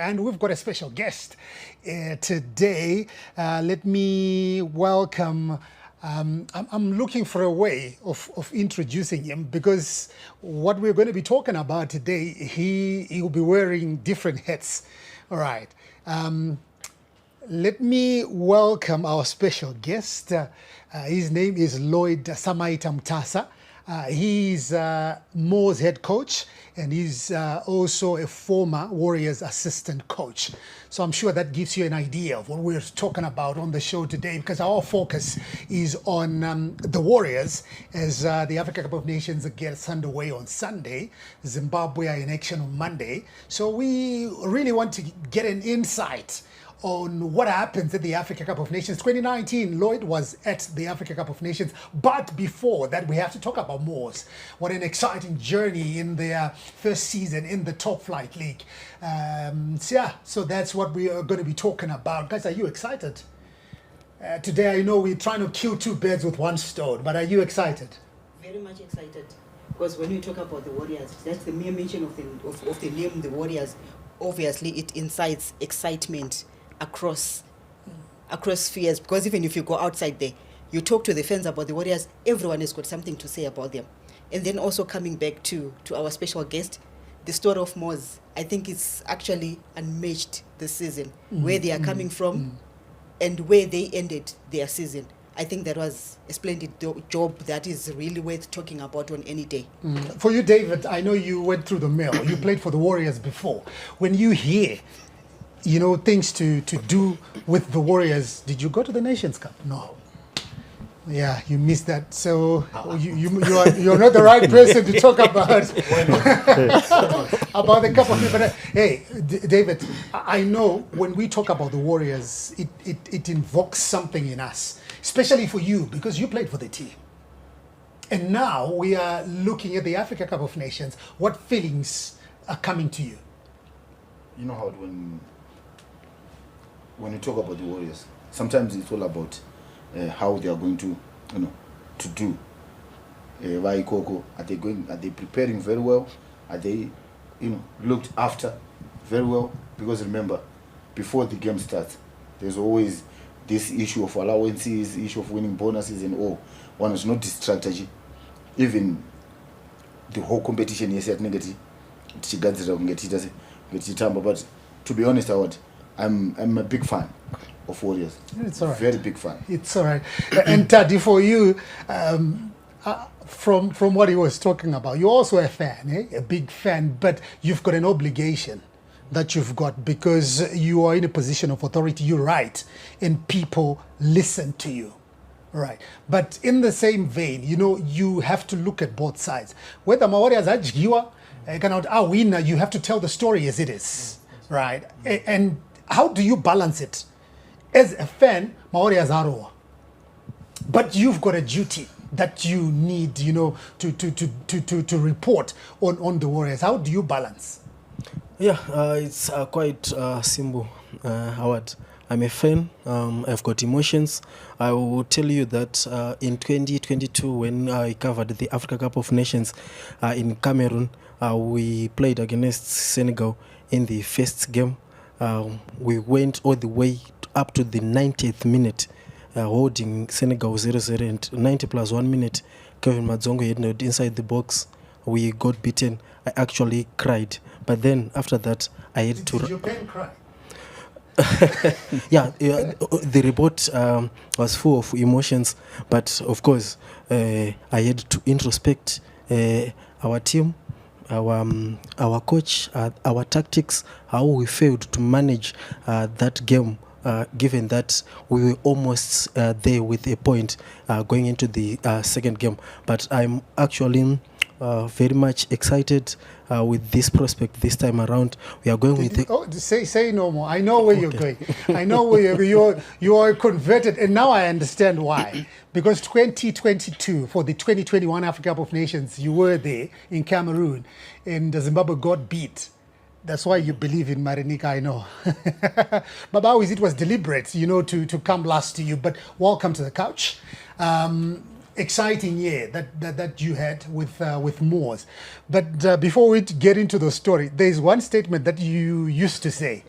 and we've got a special guest today. Let me welcome. I'm looking for a way of introducing him, because what we're going to be talking about today, he'll be wearing different hats. All right. Let me welcome our special guest. His name is Lloyd Samaita Mtasa. He's MWOS head coach, and he's also a former Warriors assistant coach. So I'm sure that gives you an idea of what we're talking about on the show today, because our focus is on the Warriors as the Africa Cup of Nations gets underway on Sunday. Zimbabwe are in action on Monday. So we really want to get an insight on what happens at the Africa Cup of Nations. 2019, Lloyd was at the Africa Cup of Nations, but before that, we have to talk about MWOS. What an exciting journey in their first season in the Top Flight League. So that's what we are going to be talking about. Guys, are you excited? Today, I know we're trying to kill two birds with one stone, but are you excited? Very much excited, because when you talk about the Warriors, that's the mere mention of the name, the Warriors. Obviously, it incites excitement across spheres, because even if you go outside there, you talk to the fans about the Warriors, everyone has got something to say about them. And then also coming back to our special guest, the story of MWOS, I think it's actually unmatched this season, where they are coming from and where they ended their season. I think that was a splendid job that is really worth talking about on any day. For you, David, I know you went through the mill. You played for the Warriors before. When you hear, things to do with the Warriors, did you go to the Nations Cup? No. Yeah, you missed that. So you're not the right person to talk about about the Cup of Nations. But hey, David, I know when we talk about the Warriors, it invokes something in us, especially for you, because you played for the team. And now we are looking at the Africa Cup of Nations. What feelings are coming to you? You know how when you talk about the Warriors, sometimes it's all about how they are going to, to do. Are they preparing very well? Are they, looked after very well? Because remember, before the game starts, there's always this issue of allowances, issue of winning bonuses and all. One is not the strategy. Even the whole competition, yes, at negative. But to be honest, I'm a big fan of Warriors. It's all right. Very big fan. It's all right. And Taddy, for you, from what he was talking about, you're also a fan, a big fan, but you've got an obligation that you've got, because you are in a position of authority. You write, and people listen to you. Right. But in the same vein, you have to look at both sides. Whether my Warriors are cannot win, you have to tell the story as it is. Right. And how do you balance it? As a fan, Warriors are over. But you've got a duty that you need, to report on the Warriors. How do you balance? Yeah, it's quite simple, Howard. I'm a fan. I've got emotions. I will tell you that in 2022, when I covered the Africa Cup of Nations in Cameroon, we played against Senegal in the first game. We went all the way up to the 90th minute, holding Senegal 0-0, and 90 plus 1 minute, Kevin Madzongo hit inside the box. We got beaten. I actually cried. But then after that, I had to... Did your pen cry? Yeah, the report was full of emotions, but of course, I had to introspect our team, our coach, our tactics, how we failed to manage that game, given that we were almost there with a point going into the second game. But I'm actually very much excited with this prospect this time around. We are going say no more. I know where you're going. I know where you are converted, and now I understand why. Because 2022, for the 2021 Africa Cup of Nations, you were there in Cameroon, and Zimbabwe got beat. That's why you believe in Marinika, I know. But how is it was deliberate, to come last to you. But welcome to the couch. Exciting year that you had with MWOS. But before we get into the story, there's one statement that you used to say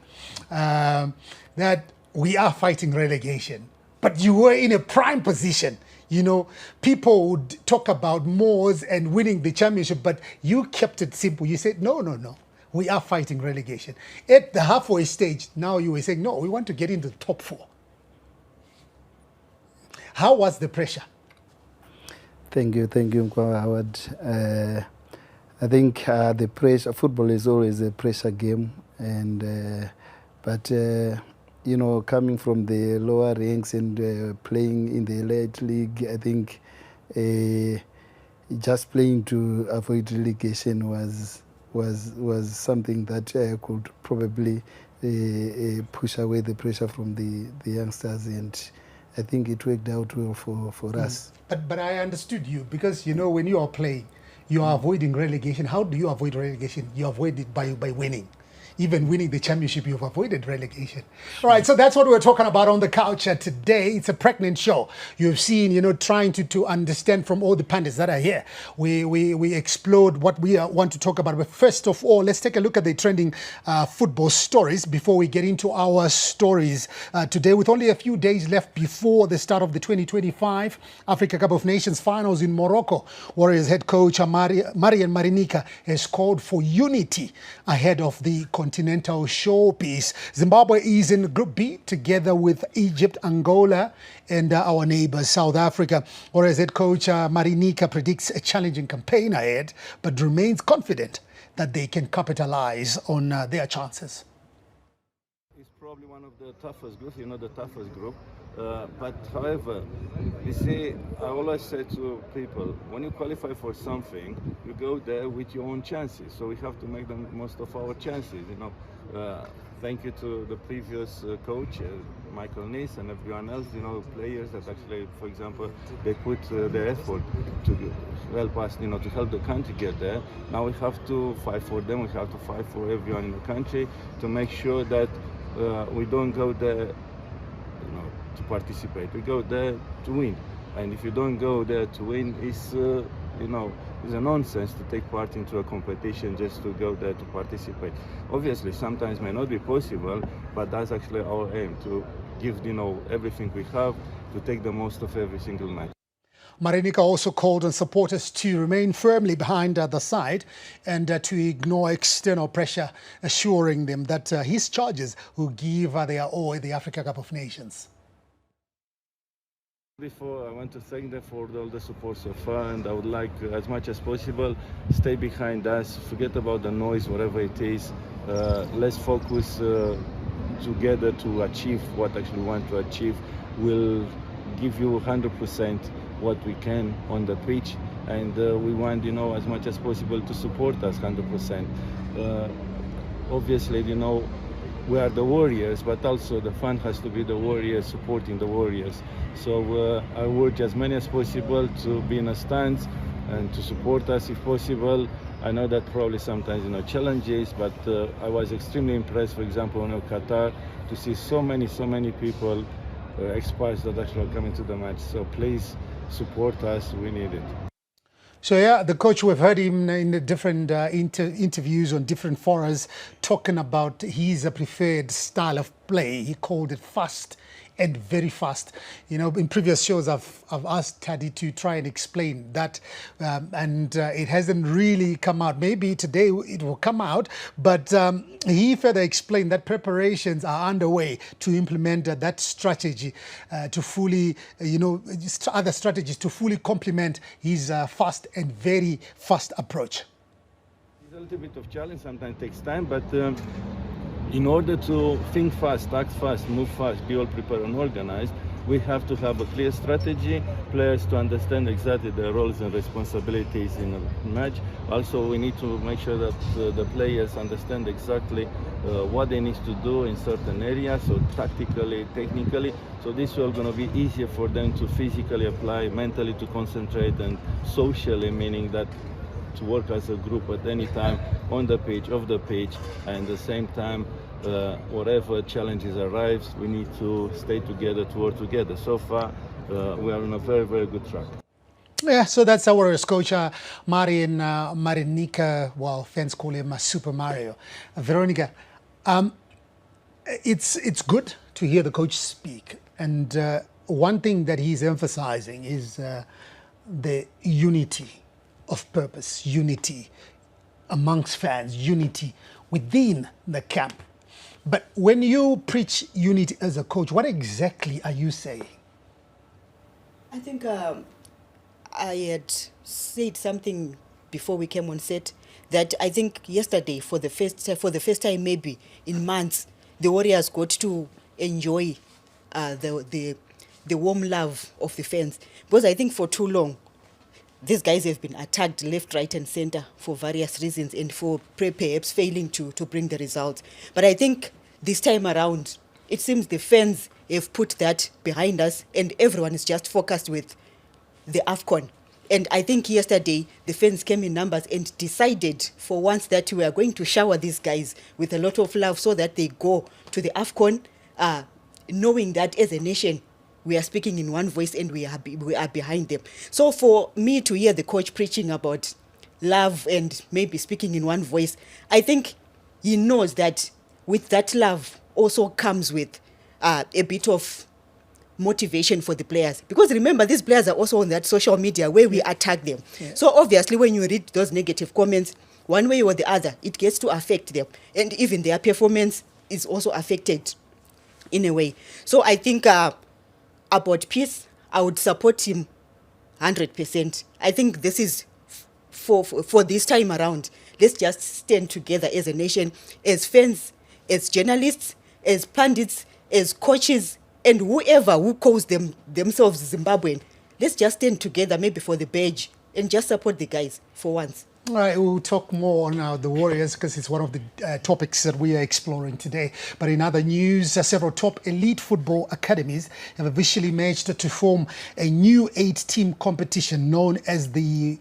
that we are fighting relegation, but you were in a prime position. You know, people would talk about MWOS and winning the championship, but you kept it simple. You said, no, no, no, we are fighting relegation. At the halfway stage, now you were saying, no, we want to get into the top 4. How was the pressure? Thank you, Howard. I think the pressure, football is always a pressure game, and but you know, coming from the lower ranks and playing in the elite league, I think just playing to avoid relegation was something that could probably push away the pressure from the youngsters, and I think it worked out well for us. But I understood you, because you know, when you are playing, you are avoiding relegation. How do you avoid relegation? You avoid it by winning. Even winning the championship, you've avoided relegation. All right, so that's what we're talking about on the couch today. It's a pregnant show. You've seen, you know, trying to understand from all the pundits that are here. We explode what we want to talk about. But first of all, let's take a look at the trending football stories before we get into our stories today. With only a few days left before the start of the 2025 Africa Cup of Nations finals in Morocco, Warriors head coach Marian Marinika has called for unity ahead of the continental showpiece. Zimbabwe is in Group B together with Egypt, Angola, and our neighbors, South Africa. Whereas head coach Marinika predicts a challenging campaign ahead, but remains confident that they can capitalize on their chances. It's probably one of the toughest groups, the toughest group. But however, you see, I always say to people, when you qualify for something, you go there with your own chances. So we have to make the most of our chances. Thank you to the previous coach, Michael Nice, and everyone else, players that actually, for example, they put their effort to help us, to help the country get there. Now we have to fight for them. We have to fight for everyone in the country to make sure that we don't go there to participate. We go there to win, and if you don't go there to win, it's it's a nonsense to take part into a competition just to go there to participate. Obviously, sometimes may not be possible, but that's actually our aim, to give everything we have, to take the most of every single match. Marinika also called on supporters to remain firmly behind the side and to ignore external pressure, assuring them that his charges will give their all at the Africa Cup of Nations. Before, I want to thank them for all the support so far, and I would like, as much as possible, stay behind us, forget about the noise, whatever it is. Let's focus together to achieve what actually we want to achieve. We'll give you 100% what we can on the pitch, and we want, as much as possible to support us 100%. Obviously, we are the warriors, but also the fan has to be the warriors supporting the warriors. So I urge as many as possible to be in the stands and to support us if possible. I know that probably sometimes challenges, but I was extremely impressed, for example, in Qatar, to see so many people, expats that actually are coming to the match. So please support us, we need it. So yeah, the coach, we've heard him in the different interviews on different forums talking about his preferred style of play. He called it fast and very fast. In previous shows, I've asked Taddy to try and explain that, and it hasn't really come out. Maybe today it will come out, but he further explained that preparations are underway to implement that strategy to fully, other strategies to fully complement his fast and very fast approach. It's a little bit of challenge, sometimes takes time, but in order to think fast, act fast, move fast, be all prepared and organized, we have to have a clear strategy, players to understand exactly their roles and responsibilities in a match. Also, we need to make sure that the players understand exactly what they need to do in certain areas, so tactically, technically. So this is all going to be easier for them to physically apply, mentally to concentrate, and socially, meaning that to work as a group at any time, on the pitch, off the pitch, and at the same time, whatever challenges arrives, we need to stay together, to work together. So far, we are on a very good track. Yeah, so that's our coach, Marinika. Well, fans call him Super Mario. Veronica, It's good to hear the coach speak, and one thing that he's emphasizing is the unity of purpose, unity amongst fans, unity within the camp. But when you preach unity as a coach, what exactly are you saying? I think I had said something before we came on set that I think yesterday, for the first time maybe in months, the Warriors got to enjoy the warm love of the fans, because I think for too long these guys have been attacked left, right, and center for various reasons, and for perhaps failing to bring the results. But I think this time around, it seems the fans have put that behind us, and everyone is just focused with the AFCON. And I think yesterday the fans came in numbers and decided for once that we are going to shower these guys with a lot of love so that they go to the AFCON knowing that as a nation we are speaking in one voice and we are behind them. So for me to hear the coach preaching about love and maybe speaking in one voice, I think he knows that with that love also comes with a bit of motivation for the players, because remember, these players are also on that social media where we attack them. So obviously when you read those negative comments, one way or the other, it gets to affect them, and even their performance is also affected in a way. So I think about peace, I would support him 100%. I think this is for this time around. Let's just stand together as a nation, as fans, as journalists, as pundits, as coaches, and whoever who calls themselves Zimbabwean. Let's just stand together, maybe for the badge, and just support the guys for once. All right, we'll talk more on the Warriors because it's one of the topics that we are exploring today. But in other news, several top elite football academies have officially merged to form a new 8-team competition known as the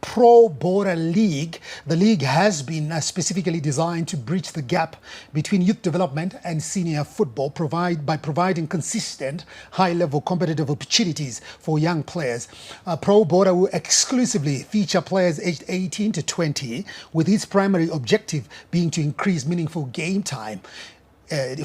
Pro Bora League. The league has been specifically designed to bridge the gap between youth development and senior football, by providing consistent, high-level competitive opportunities for young players. Pro Bora will exclusively feature players aged 18 to 20, with its primary objective being to increase meaningful game time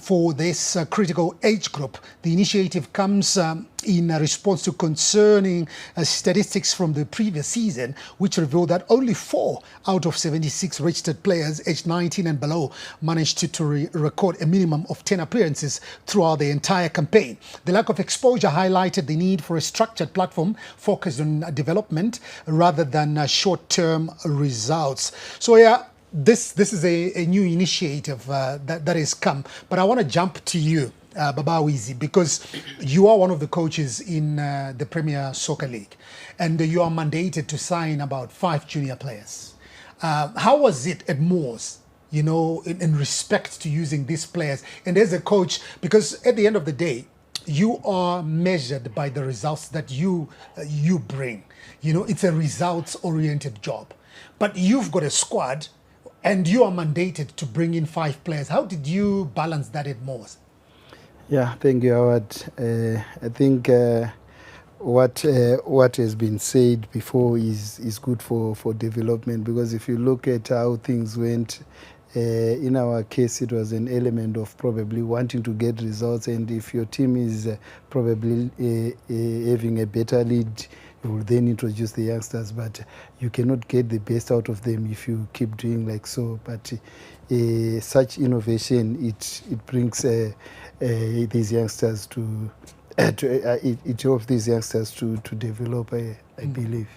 for this critical age group. The initiative comes in response to concerning statistics from the previous season, which revealed that only 4 out of 76 registered players aged 19 and below managed to record a minimum of 10 appearances throughout the entire campaign. The lack of exposure highlighted the need for a structured platform focused on development rather than short-term results. So yeah, this is a new initiative that has come. But I want to jump to you, Babawizi, because you are one of the coaches in the Premier Soccer League, and you are mandated to sign about 5 junior players. How was it at MWOS, you know, in respect to using these players? And as a coach, because at the end of the day, you are measured by the results that you bring. You know, it's a results-oriented job. But you've got a squad, and you are mandated to bring in 5 players. How did you balance that at MWOS? Yeah, thank you, Howard. I think what has been said before is good for development, because if you look at how things went, in our case, it was an element of probably wanting to get results, and if your team is probably having a better lead, you will then introduce the youngsters, but you cannot get the best out of them if you keep doing like so. But such innovation, it brings these youngsters it helps these youngsters to develop, I believe.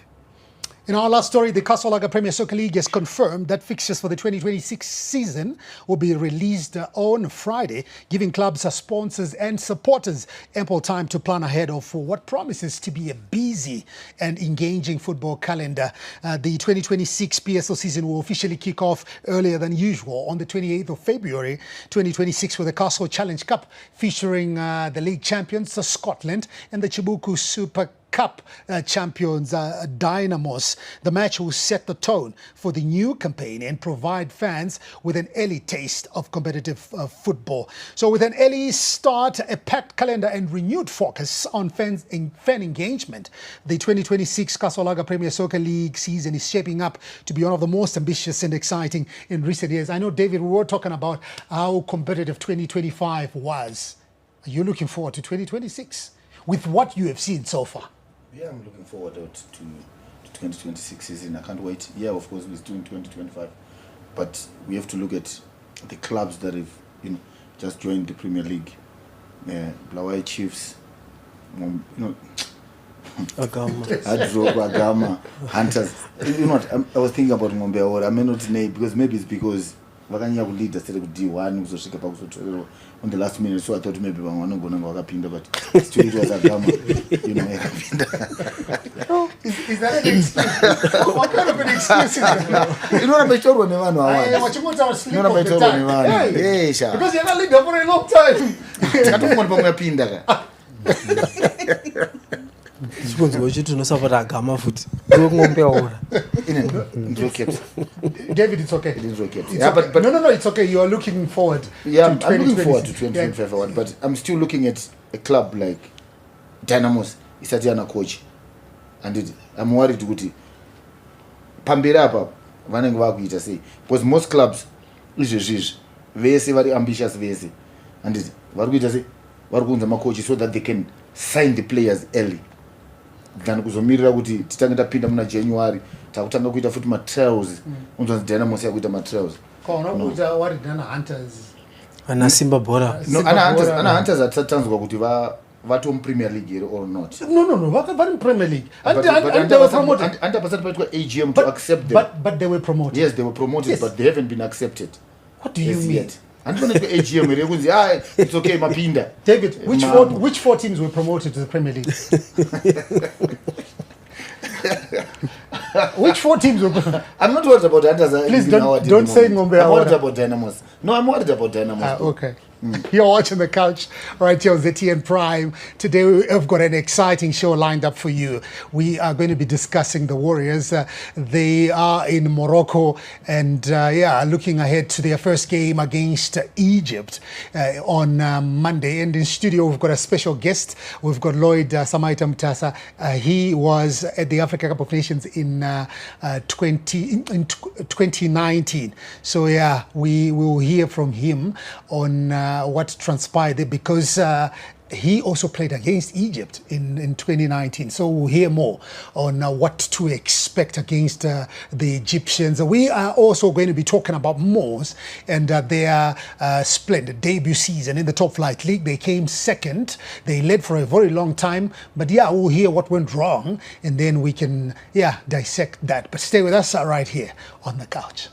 In our last story, the Kasolaga Premier Soccer League has confirmed that fixtures for the 2026 season will be released on Friday, giving clubs, sponsors and supporters ample time to plan ahead of what promises to be a busy and engaging football calendar. The 2026 PSL season will officially kick off earlier than usual on the 28th of February 2026 with the Castle Challenge Cup featuring the league champions Scotland and the Chibuku Super Cup champions Dynamos. The match will set the tone for the new campaign and provide fans with an early taste of competitive football. So with an early start, a packed calendar and renewed focus on fan engagement, the 2026 Kasolaga Premier Soccer League season is shaping up to be one of the most ambitious and exciting in recent years. I know, David, we were talking about how competitive 2025 was. Are you looking forward to 2026 with what you have seen so far? Yeah, I'm looking forward to 2026 season. I can't wait. Yeah, of course, we're doing 2025, but we have to look at the clubs that have just joined the Premier League. Blawai Chiefs, Agama, Hunters. You know what? I was thinking about Ngombe Awora. I may not name because maybe it's because Vakanya will lead the state of D1 on the last minute, so I thought maybe I'm not going to go Pinda, but still it was Agama. Is that an excuse? What kind of an excuse is that? You know what I'm sure when you because you're not leader for a long time. I don't want to Pinda. David, it's okay. It is okay. It's okay. But no, it's okay. You are looking forward. Yeah, I'm looking forward to 2025, but I'm still looking at a club like Dynamos. It's a Diana coach, and I'm worried to go to Pambirapa. Because most clubs is very ambitious, and what coaches so that they can sign the players early. Than kuzomirira kuti titange tapinda muna January takutanga kuita futi ma-trials unzonzi Dynamos yakuita ma-trials kuita what done Hunters ana Simba Bora ana Hunters atatanzwa kuti vato Premier League or not. No, vari Premier League and they were promoted and paitwa AGM to accept them, but they were promoted. Yes, they were promoted, yes. But they haven't been accepted. What do you mean yet? And when it's AGM, it's okay, Mapinda. David, which four teams were promoted to the Premier League? Which four teams were promoted? I'm not worried about Hunters. Please don't say Ngombe. I'm worried about Dynamos. No, I'm worried about Dynamos. Okay. You're watching The Couch right here on ZTN Prime. Today we've got an exciting show lined up for you. We are going to be discussing the Warriors. They are in Morocco and looking ahead to their first game against Egypt on Monday. And in studio we've got a special guest. We've got Lloyd Samaita Mtasa. He was at the Africa Cup of Nations in 2019. So we will hear from him on what transpired there, because he also played against Egypt in 2019. So we'll hear more on what to expect against the Egyptians. We are also going to be talking about MWOS and their splendid debut season in the Top Flight League. They came second. They led for a very long time. But we'll hear what went wrong and then we can dissect that. But stay with us right here on The Couch.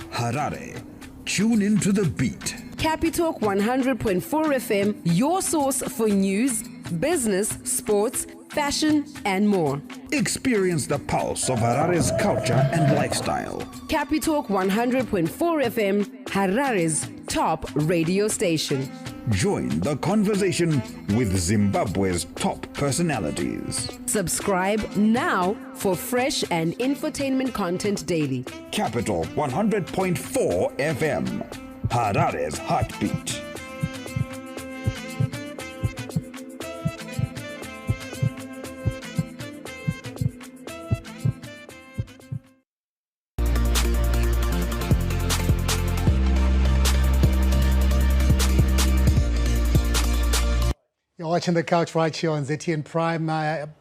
Harare. Tune into the beat. Capitalk 100.4 FM, your source for news, business, sports, fashion, and more. Experience the pulse of Harare's culture and lifestyle. Capitalk 100.4 FM, Harare's top radio station. Join the conversation with Zimbabwe's top personalities. Subscribe now for fresh and infotainment content daily. Capital 100.4 FM, Harare's heartbeat. You're watching The Couch right here on ZTN Prime.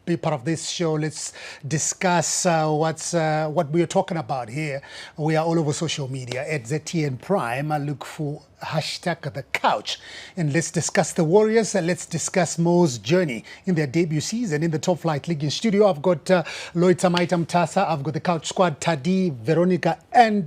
Be part of this show. Let's discuss what we are talking about here. We are all over social media at ZTN Prime. Look for hashtag The Couch. And let's discuss the Warriors. Let's discuss MWOS' journey in their debut season in the Top Flight League. In studio, I've got Lloyd Samaita Mtasa. I've got the Couch Squad, Tadi, Veronica, and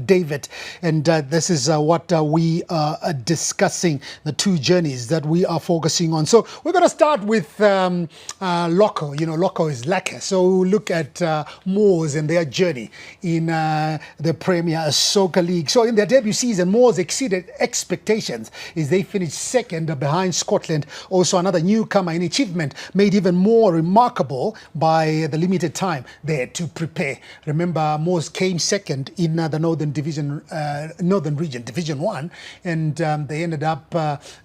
David. And this is what we are discussing, the two journeys that we are focusing on. So we're going to start with Loco. Loco is lacquer. So we'll look at MWOS and their journey in the Premier Soccer League. So in their debut season, MWOS exceeded expectations as they finished second behind Scotland. Also another newcomer in achievement made even more remarkable by the limited time they had to prepare. Remember, MWOS came second in the Northern Region, Division 1, and they ended up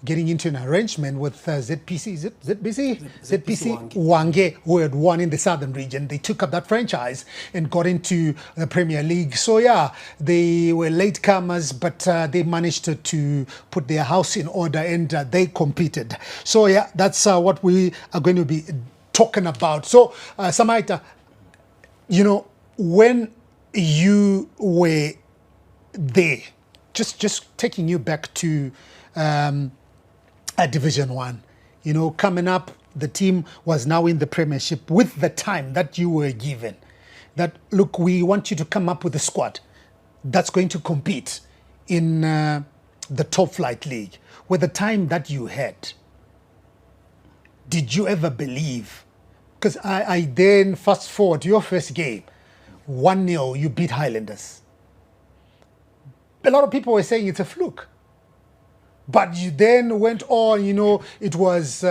getting into an arrangement with ZPC. Is it ZPC? ZPC Wange, who had won in the Southern Region. They took up that franchise and got into the Premier League. So yeah, they were latecomers, but they managed to put their house in order, and they competed. So yeah, that's what we are going to be talking about. So Samaita, when you were there, just taking you back to Division 1, coming up, the team was now in the Premiership with the time that you were given. That, look, we want you to come up with a squad that's going to compete in the top flight league. With the time that you had, did you ever believe? Because I then fast forward to your first game, 1-0, you beat Highlanders. A lot of people were saying it's a fluke. But you then went on, it was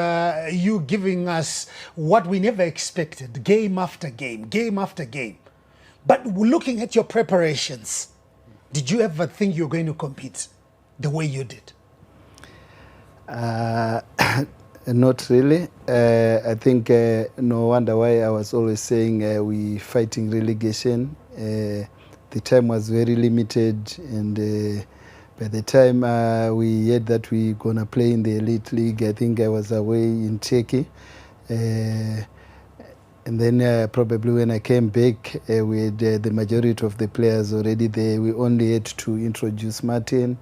you giving us what we never expected, game after game, game after game. But looking at your preparations, did you ever think you were going to compete the way you did? Not really. I think no wonder why I was always saying we fighting relegation. The time was very limited, and by the time we heard that we gonna play in the elite league, I think I was away in Turkey. And then probably when I came back, we had the majority of the players already there. We only had to introduce Martin,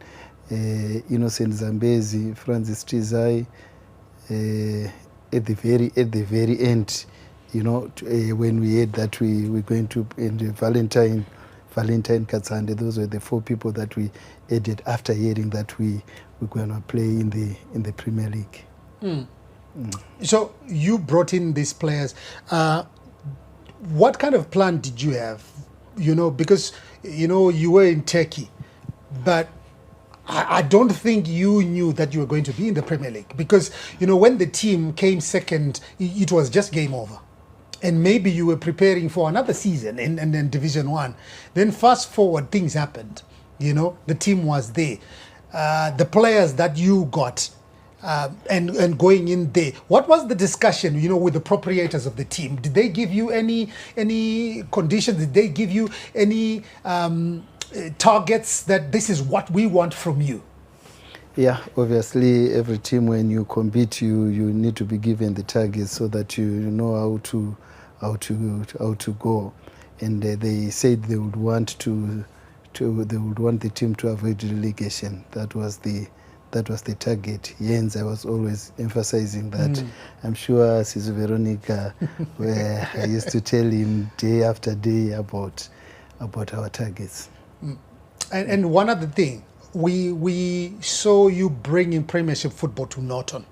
Innocent Zambezi, Francis Tizai. At the very end, when we heard that we were going to, and Valentine Katsande, those were the 4 people that we added after hearing that we were going to play in the Premier League. So you brought in these players. What kind of plan did you have? Because you were in Turkey, but I don't think you knew that you were going to be in the Premier League, because when the team came second, it was just game over. And maybe you were preparing for another season in Division 1. Then fast forward, things happened. The team was there. The players that you got and going in there, what was the discussion, with the proprietors of the team? Did they give you any conditions? Did they give you any targets that this is what we want from you? Yeah, obviously every team, when you compete, you need to be given the targets so that you know how to go. And they said they would want the team to avoid relegation. That was the target. Jens, I was always emphasizing that. I'm sure Sisu Veronica, where I used to tell him day after day about our targets. And one other thing, we saw you bringing Premiership football to Norton.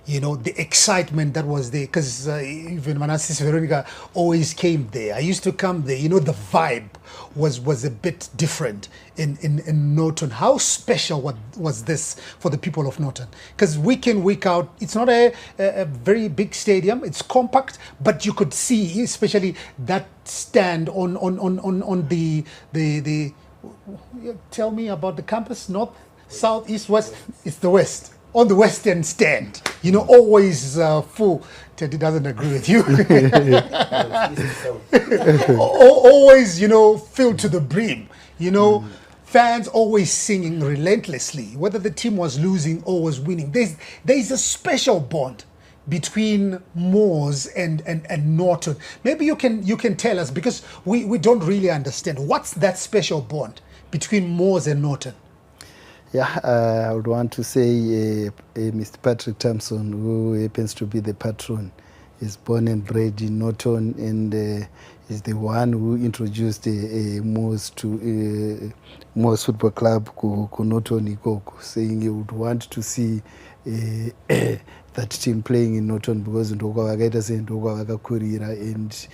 The excitement that was there, because even Manasseh Veronica always came there. I used to come there. The vibe was a bit different in Norton. How special was this for the people of Norton? Because week in, week out, it's not a very big stadium. It's compact, but you could see, especially that stand on the tell me about the campus, north, south, east, west. It's the west. On the western stand, always full. Teddy doesn't agree with you. Always, filled to the brim. Fans always singing relentlessly, whether the team was losing or was winning. There's a special bond between MWOS and Norton. Maybe you can tell us, because we don't really understand. What's that special bond between MWOS and Norton? Yeah, I would want to say Mr. Patrick Thompson, who happens to be the patron, is born and bred in Norton, and is the one who introduced MWOS to MWOS Football Club ku Norton Ikoko, saying he would want to see that team playing in Norton because ndoko vakaita sendoko vakakurira, and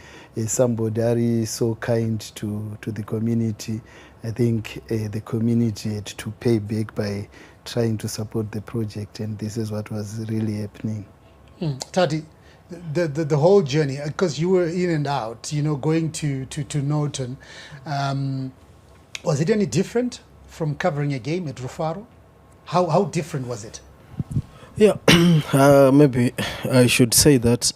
somebody are so kind to the community. I think the community had to pay back by trying to support the project, and this is what was really happening. Tati, the whole journey, because you were in and out, going to Norton, was it any different from covering a game at Rufaro? How different was it? Yeah, maybe I should say that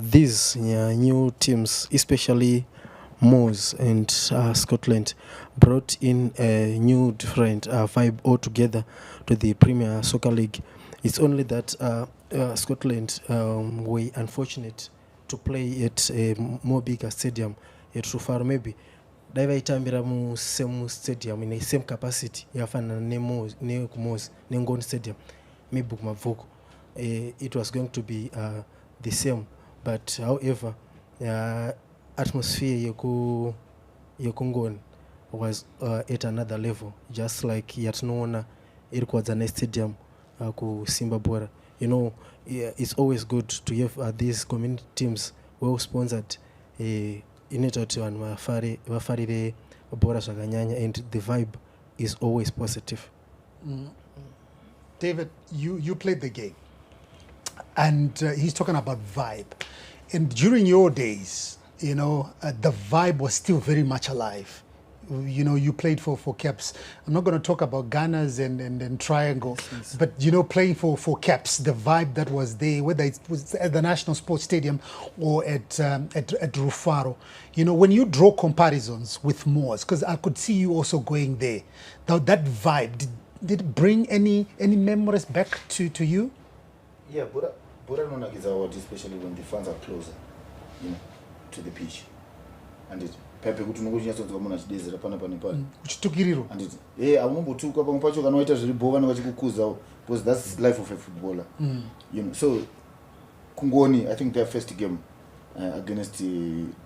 these new teams, especially MWOS and Scotland, brought in a new different vibe altogether to the Premier Soccer League. It's only that Scotland were unfortunate to play at a more bigger stadium at Rufaro. Maybe daivaitambira mu same stadium in the same capacity yafana nekumos nengon stadium maybe kumavoko it was going to be the same, but however atmosphere yekungoni was at another level, just like yatinoona iri kuwadzana stadium ku Simba Bora. It's always good to have these community teams well sponsored, inoita kuti vanhu vafarire bhora zvakanyanya, and the vibe is always positive. David, you played the game, and he's talking about vibe, and during your days, the vibe was still very much alive. You played for Caps. I'm not going to talk about Gunners and Triangle, yes. But playing for Caps, the vibe that was there, whether it was at the National Sports Stadium or at Rufaro, when you draw comparisons with MWOS, because I could see you also going there, that vibe, did it bring any memories back to you? Yeah, Bora League, especially when the fans are closer, to the pitch, and it. Pepe kuti nokuchinyatsodzwa munhu achidezera pana pane pano uchitukiriro anditi aunambotuka pamwe pacho kana waita zviribo vachikukuzawo, because that's life of a footballer. So kungoni, I think their first game against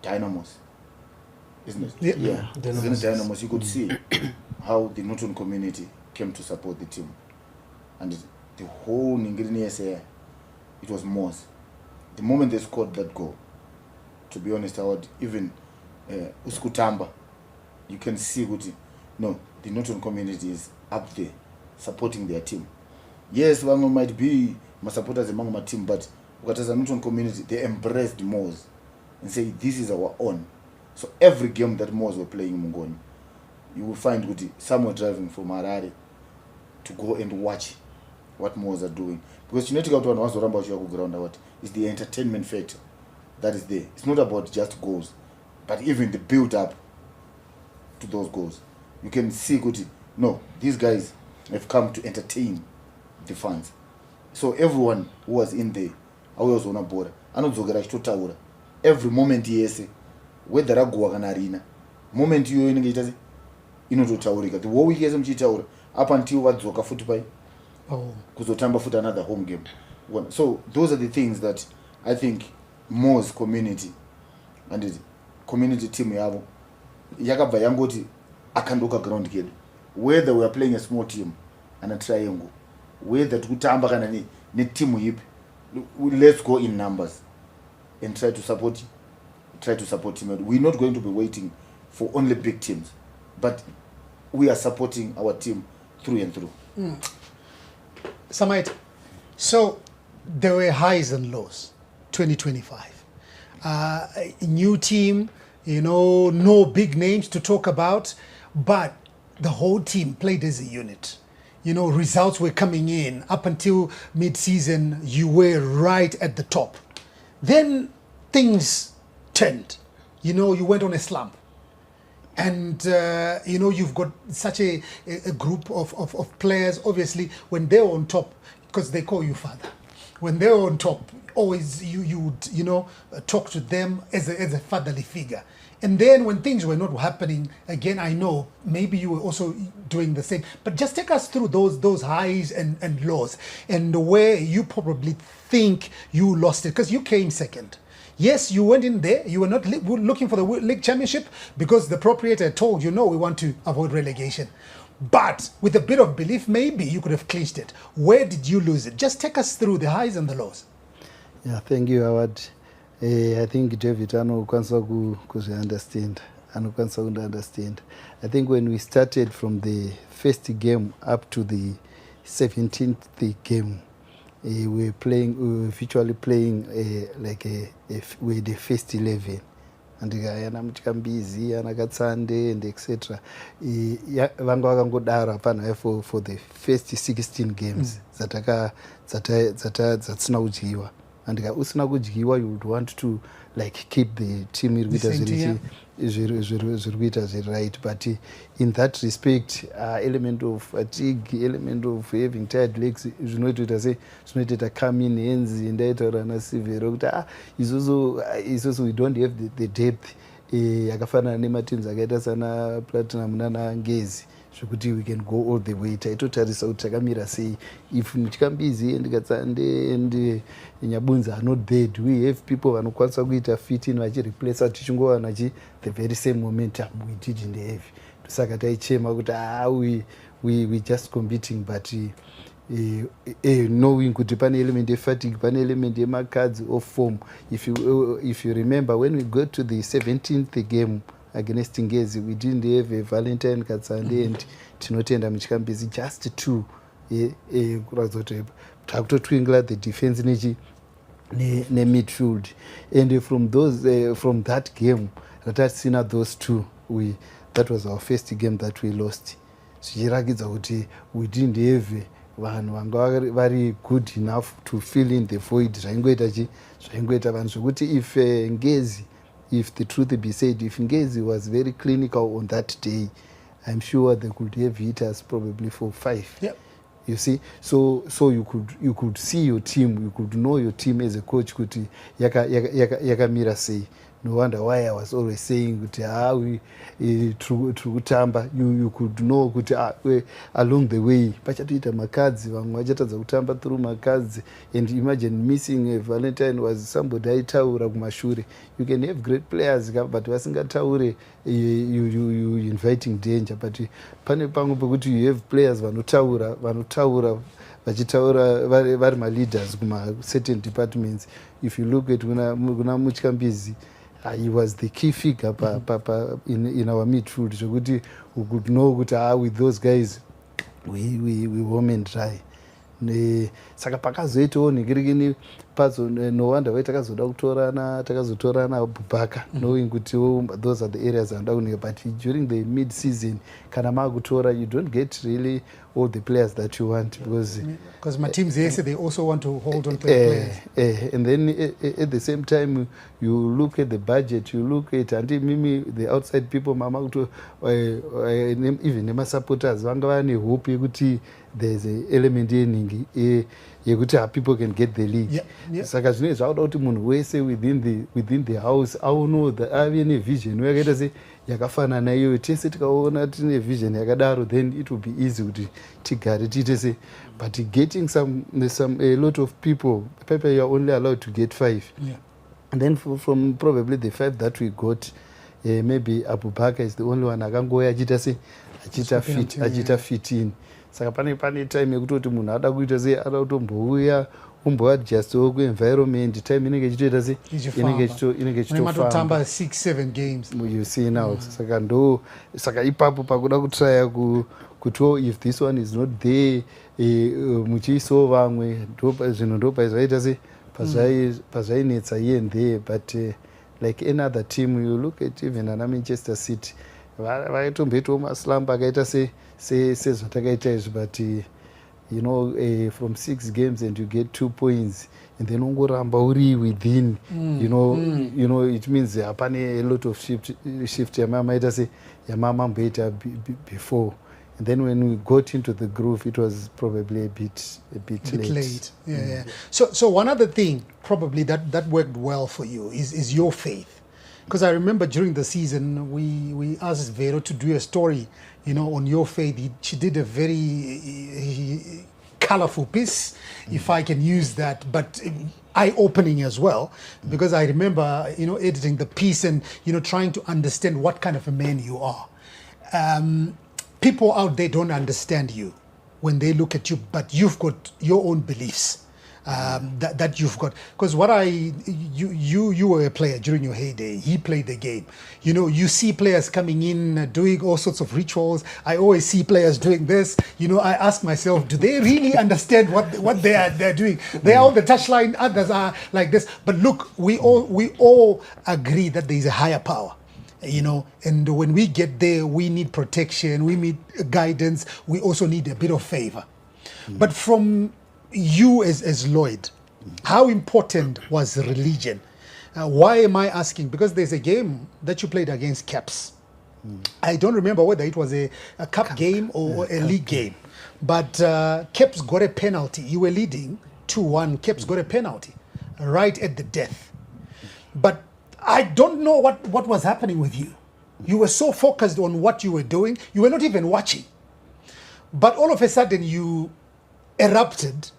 Dynamos, isn't it? Yeah. Against Dynamos, you could see how the Norton community came to support the team, and the whole Ningiri, it was MWOS. The moment they scored that goal, to be honest, I would even uskutamba, you can see the Norton community is up there supporting their team. Yes, one might be my supporters among my team, but what as a Norton community, they embraced MWOS and say this is our own. So every game that MWOS were playing in Mungoni, you will find someone driving from Harare to go and watch what MWOS are doing, because you need to go to one about your ground. It's the entertainment factor that is there. It's not about just goals, but even the build up to those goals. You can see these guys have come to entertain the fans. So everyone who was in there, I was on a board. I know Zogara every moment yes, whether I go arena, moment you in it, to Taurika. The war we get some up until what Zoka football. Kuzotamba foot another home game. So those are the things that I think MWOS community and the community team yavo yakabva yangoti akandoka ground kid, whether we are playing a small team and a triangle, whether tikutamba kana ne team ipi, let's go in numbers and try to support team. We're not going to be waiting for only big teams, but we are supporting our team through and through. Samait, so there were highs and lows. 2025, a new team, no big names to talk about, but the whole team played as a unit. Results were coming in. Up until mid-season, you were right at the top. Then things turned. You went on a slump. And, you've got such a group of players, obviously, when they're on top, because they call you father. When they're on top, always you would talk to them as a fatherly figure. And then when things were not happening, again, I know maybe you were also doing the same. But just take us through those highs and lows, and where you probably think you lost it, because you came second. Yes, you went in there. You were not looking for the league championship because the proprietor told we want to avoid relegation. But with a bit of belief, maybe you could have clinched it. Where did you lose it? Just take us through the highs and the lows. Yeah, thank you, Howard. I think David anokwanisa kuzvi-understand. Anokwanisa understand. I think when we started from the first game up to the 17th game, we were virtually playing with the first 11. And yana Mutkambizi, yana Katsande, and etc. Vanga vakangodaro hapana for the first 16 games dzatisina kudyiwa. And usina kudyiwa, you would want to keep the team right. But in that respect, element of fatigue, element of having tired legs, zvinoita come in hands ndaitaura nasivero kuti isusu we don't have the depth yakafanana nemateams akaita sana Platinum nana Ngezi zvekuti we can go all the way. Taitotarisa kuti takamira sei. If Mutkambizi and Katsande and Nyabunza are not there, do we have people vanokwanisa kuita fit in vachireplace tichingowana the very same momentum we didn't have? Saka taichema kuti we just competing, but knowing kuti pane element fatigue, pane element cards of form. If you remember, when we got to the 17th game against Ngezi, we didn't have a Valentine Katsande and tinotenda Mutkambizi, just two. Takutotwingla the defense ne midfield, and from that game ratasina those two, that was our first game that we lost. Zvichirakidza kuti we didn't have vanhu vanga vari good enough to fill in the void. Zvaingoita vanhu zvokuti if the truth be said, if Ngezi was very clinical on that day, I'm sure they could have hit us probably for 5. Yep. You see, so you could see your team, you could know your team as a coach kuti yakamira sei. No wonder why I was always saying kuti kutamba, you could know kuti along the way pachatoita makadzi, vamwe vachatadza kutamba through makadzi. And imagine missing a Valentine was somebody aitaura kumashure. You can have great players but vasingataure, you inviting danger. But pane pamwe pekuti you have players vanotaura vachitaura vari ma-leaders kuma certain departments. If you look at kuna Mutkambizi, he was the key figure in our midfield. So we could know with those guys we warm and dry. Saka pakazoitawo nikirikini padzo, no wonder why takazotorana Abubakar, knowing kuti those are the areas and down here. But during the mid-season, kana makutora, you don't get really all the players that you want, because my teams they also want to hold on to the players. And then at the same time, you look at the budget, you look at the outside people, even the supporters, vanga vane hope yekuti there's an element yekuti people can get the league. Saka zvine zvauda kuti munhu wese within the house auno ave nevision yakaita se yakafanana iyoyo. Tese tikaona tine vision yakadaro, then it will be easy kuti tigare tiite se. But getting a lot of people you are only allowed to get 5. And then from probably the 5 that we got, maybe Abubakar is the only one akangoya achita fit in. Saka pane time yekutoti munhu ada kuita se ada kutombouya umboadjustawo kuenvironment, time inenge ichitoita se inenge ichitofamba 6-7 games. You see now. Saka ipapo pakuda kutraya kuti if this one is not there, muchiisawo vamwe, zvinhu ndopazvaita se pazvainetsa here and there. But like any other team, you look at even ana Manchester City, vaitomboitawo maslump akaita sezvatakaita izvi. But from 6 games and you get 2 points, and then ungoramba uri within, it means hapane a lot of shift yamamaita se yamamamboita before. And then when we got into the groove, it was probably a bit late. Yeah. So one other thing probably that worked well for you is your faith. Because I remember during the season, we asked Vero to do a story, on your faith. She did a very colorful piece, if I can use that, but eye-opening as well. Because I remember, editing the piece and, trying to understand what kind of a man you are. people out there don't understand you when they look at you, but you've got your own beliefs. That you've got, because you were a player during your heyday. He played the game. You know, you see players coming in doing all sorts of rituals. I always see players doing this. You know, I ask myself, do they really understand what they're doing? They are on the touchline. Others are like this. But look, we all agree that there is a higher power. You know, and when we get there, we need protection. We need guidance. We also need a bit of favor. But from you as Lloyd, how important was religion? Why am I asking? Because there's a game that you played against Caps. I don't remember whether it was a cup game or a league game. But Caps got a penalty. You were leading 2-1. Caps got a penalty right at the death. But I don't know what was happening with you. You were so focused on what you were doing. You were not even watching. But all of a sudden you erupted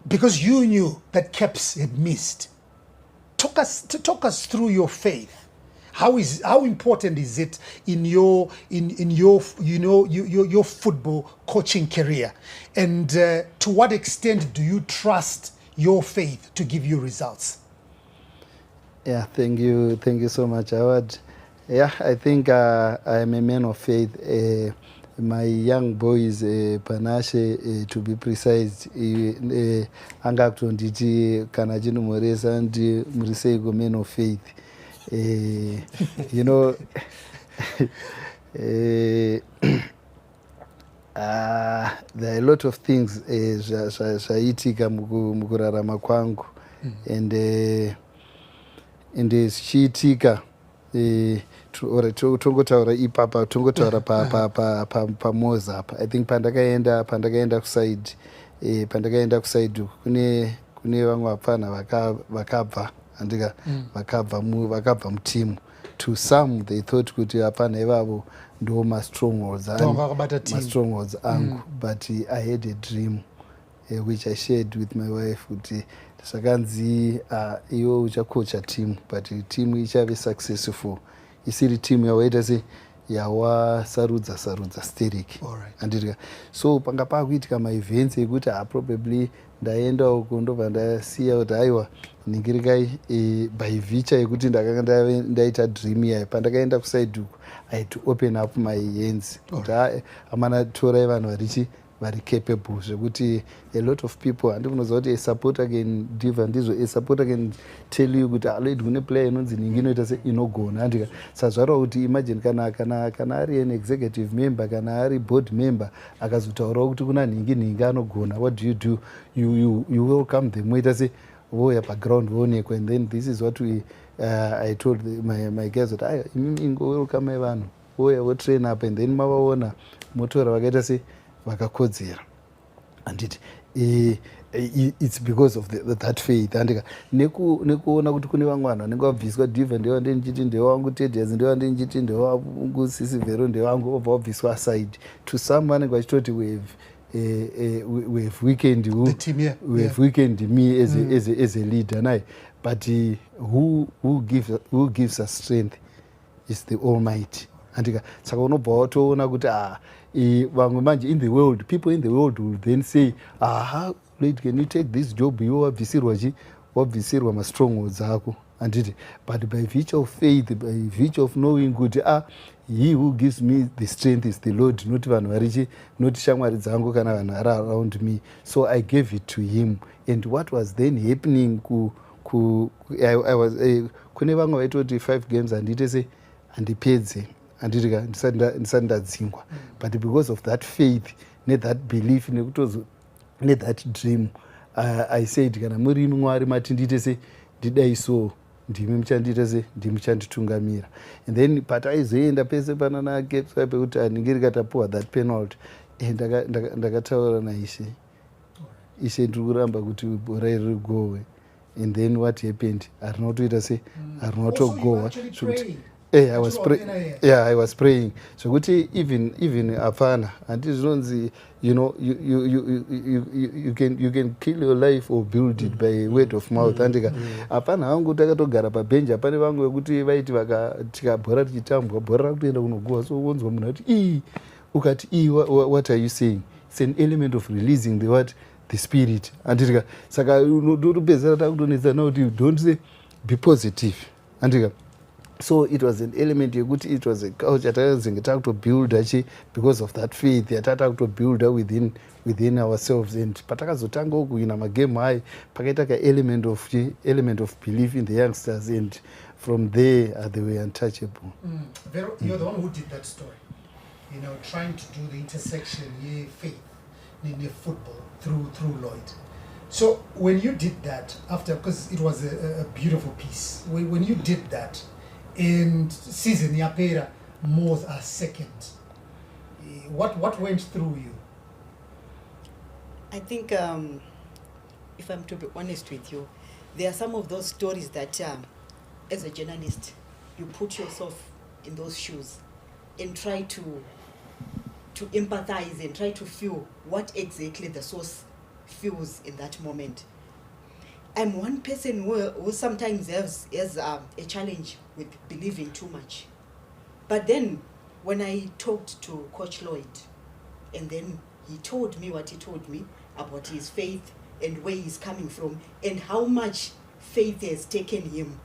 because you knew that Caps had missed. Talk us through your faith. How important is it in your your football coaching career, and to what extent do you trust your faith to give you results? Yeah, thank you so much, Howard. Yeah, I think I am a man of faith. My young boys, Panashe, to be precise, anga kutonditi kana chinomuresa ndi muriseigo man of faith. You know, there are a lot of things zvaitika mukurarama kwangu, and zvichiitika tongotaura ipapa, tongotaura paMWOS apa. I think pandakaenda kusaidi, pandakaenda kusaidi kune vamwe vapfana vakabva andika vakabva mutimu. To some they thought kuti hapana ivavo ndo ma-strongholds angu, but I had a dream which I shared with my wife kuti sakanzi iwe uchakocha team, but team ichave successful. Isiri team yawaita se yawasarudza stereki. Andika so panga pakuitika ma-events ekuti probably ndaenda uko ndobva ndasiya kuti aiwa ningirikai by vicha yekuti ndakanga ndaita dream yayo. Pandakaenda kusaidi uko I had to open up my hands kuti amana torai vanhu vari capable zvekuti a lot of people handikunoziva kuti a supporter can diva ndizvo, a supporter can tell you kuti aloid kune player inonzi ningi inoita se inogona. Handika sazvarwa kuti imagine kana ari an executive member kana ari board member akazotaurawo kuti kuna ningi anogona, what do? You welcome them, moita se voya paground voonekwa, and then this is what I told my guys that ingo welcome vanhu voya votrain up, and then mavaona motora vakaita se vakakodzera. Anditi it's because of that faith. Andika nekuona kuti kune vamwe vanhu vanenge vabviswa diva ndewa ndenichiti ndewangu, Tedias ndewa ndenichiti ndewangu, Sisivero ndewangu, obva wabviswa aside. To some vanenge vachitoti we have weakened me as a leader, naye. But who gives us strength is the Almighty. Andika saka unobva watoona kuti vamwe manje in the world, people in the world will then say, Lord, can you take this job? You wabvisirwa ma-strongholds ako. Anditi but by virtue of faith, by virtue of knowing kuti he who gives me the strength is the Lord, not vanhu varichi, not shamwari dzangu kana vanhu vari around me. So I gave it to him. And what was then happening I was kune vamwe vaitoti 5 games handite se handipedze, handitika ndisati ndadzingwa. But because of that faith that belief that dream, I said kana muri Mwari mati ndite se ndidai so ndimi muchandiita se ndimi muchanditungamira. And then pataizoenda pese panana Caps pekuti handingiri tapuwa that penalty, ndakataura naIshe, Ishe ndiri kuramba kuti bhora iri rigowe. And then what happened, harinotoita se harinotogowa. I was praying. Yeah, I was praying. So even afana and zvinonzi, you know, you can kill your life or build it by word of mouth. Andika apana hangu takatogara pabhenji apane vangu vekuti vaiti tikabhora tichitambwa bhora rakutoenda kunoguva, so wonzwa munhu ati ukati what are you saying? It's an element of releasing the spirit. Andika saka unotopedzera takutonetsa now kuti don't say be positive. Andika so it was an element yekuti it was a culture yatakanzenge takutobuilda because of that faith yatatakutobuilda within ourselves, and patakazotanga kuwina magame hai pakaita element of belief in the youngsters, and from there they were untouchable. Vero, you're the one who did that story, you know, trying to do the intersection faith in football through Lloyd. So when you did that, after, because it was a beautiful piece, when you did that in season yapera MWOS are second, what went through you? I think if I'm to be honest with you, there are some of those stories that as a journalist you put yourself in those shoes and try to empathize and try to feel what exactly the source feels in that moment. I'm one person who sometimes has a challenge with believing too much. But then when I talked to Coach Lloyd, and then he told me what he told me about his faith and where he's coming from and how much faith has taken him,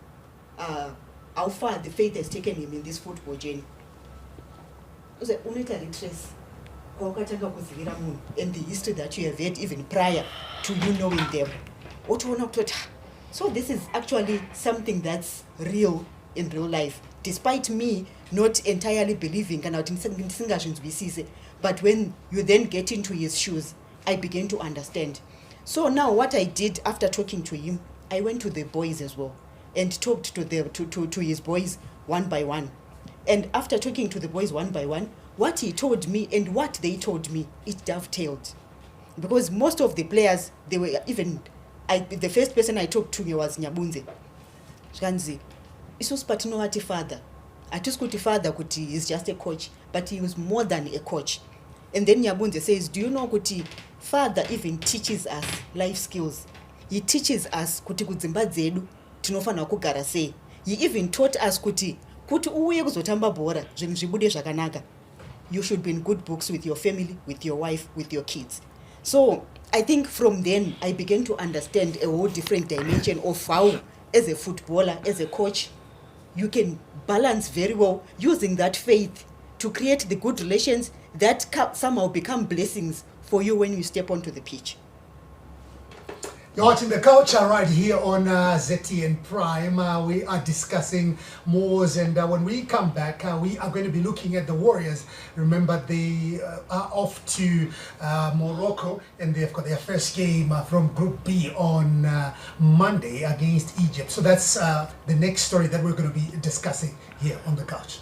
how far the faith has taken him in this football journey. I was like, and the history that you have had even prior to you knowing them. So this is actually something that's real in real life, despite me not entirely believing, but when you then get into his shoes, I began to understand. So now what I did after talking to him, I went to the boys as well and talked to his boys one by one. And after talking to the boys one by one, what he told me and what they told me, it dovetailed. Because most of the players, they were even, the first person I talked to me was Nyabunze. Shanzi, isus patino ati father. Atus kuti father kuti is just a coach, but he was more than a coach. And then Nyabunze says, do you know kuti father even teaches us life skills. He teaches us kuti kudzimba dzedu tinofana kugara sei. He even taught us kuti uye kuzotamba bhora zvinhu zvibude zvakanaka. You should be in good books with your family, with your wife, with your kids. So I think from then I began to understand a whole different dimension of how, as a footballer, as a coach, you can balance very well using that faith to create the good relations that somehow become blessings for you when you step onto the pitch. You're watching The Culture right here on ZTN Prime. We are discussing MWOS, and when we come back, we are going to be looking at the Warriors. Remember, they are off to Morocco, and they've got their first game from Group B on Monday against Egypt. So that's the next story that we're going to be discussing here on The Couch.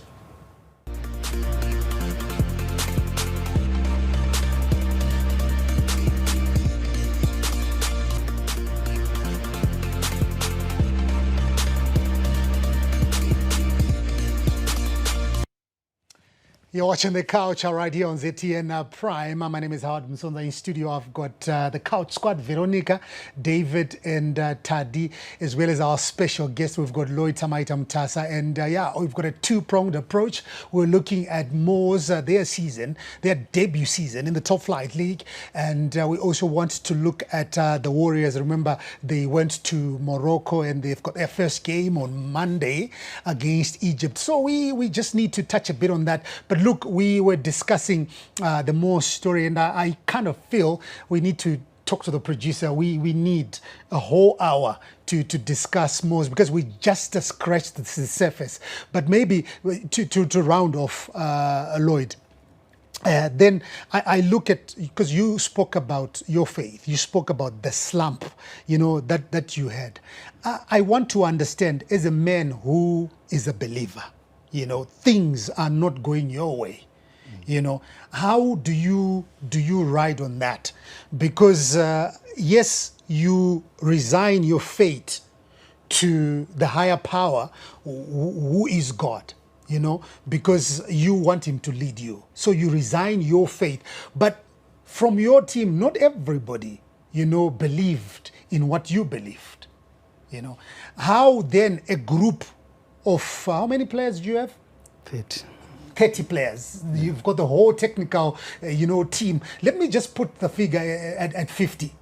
You're watching The Couch right here on ZTN Prime. My name is Howard Msonda. In studio, I've got the Couch Squad, Veronica, David, and Tadi, as well as our special guest. We've got Lloyd Samaita Mtasa, and we've got a two-pronged approach. We're looking at MWOS, their season, their debut season in the Top Flight League, and we also want to look at the Warriors. Remember, they went to Morocco, and they've got their first game on Monday against Egypt. So we just need to touch a bit on that. But look, we were discussing the MWOS story, and I kind of feel we need to talk to the producer. We need a whole hour to discuss MWOS because we just scratched the surface. But maybe to round off Lloyd. Then I look at, because you spoke about your faith, you spoke about the slump, you know, that you had. I want to understand, as a man who is a believer, you know, things are not going your way. You know, how do you ride on that? Because yes, you resign your fate to the higher power, who is God. you know, because you want him to lead you. So you resign your faith. But from your team, not everybody, you know, believed in what you believed, you know. How then a group of, how many players do you have? 30 players. You've got the whole technical, you know, team. Let me just put the figure at 50.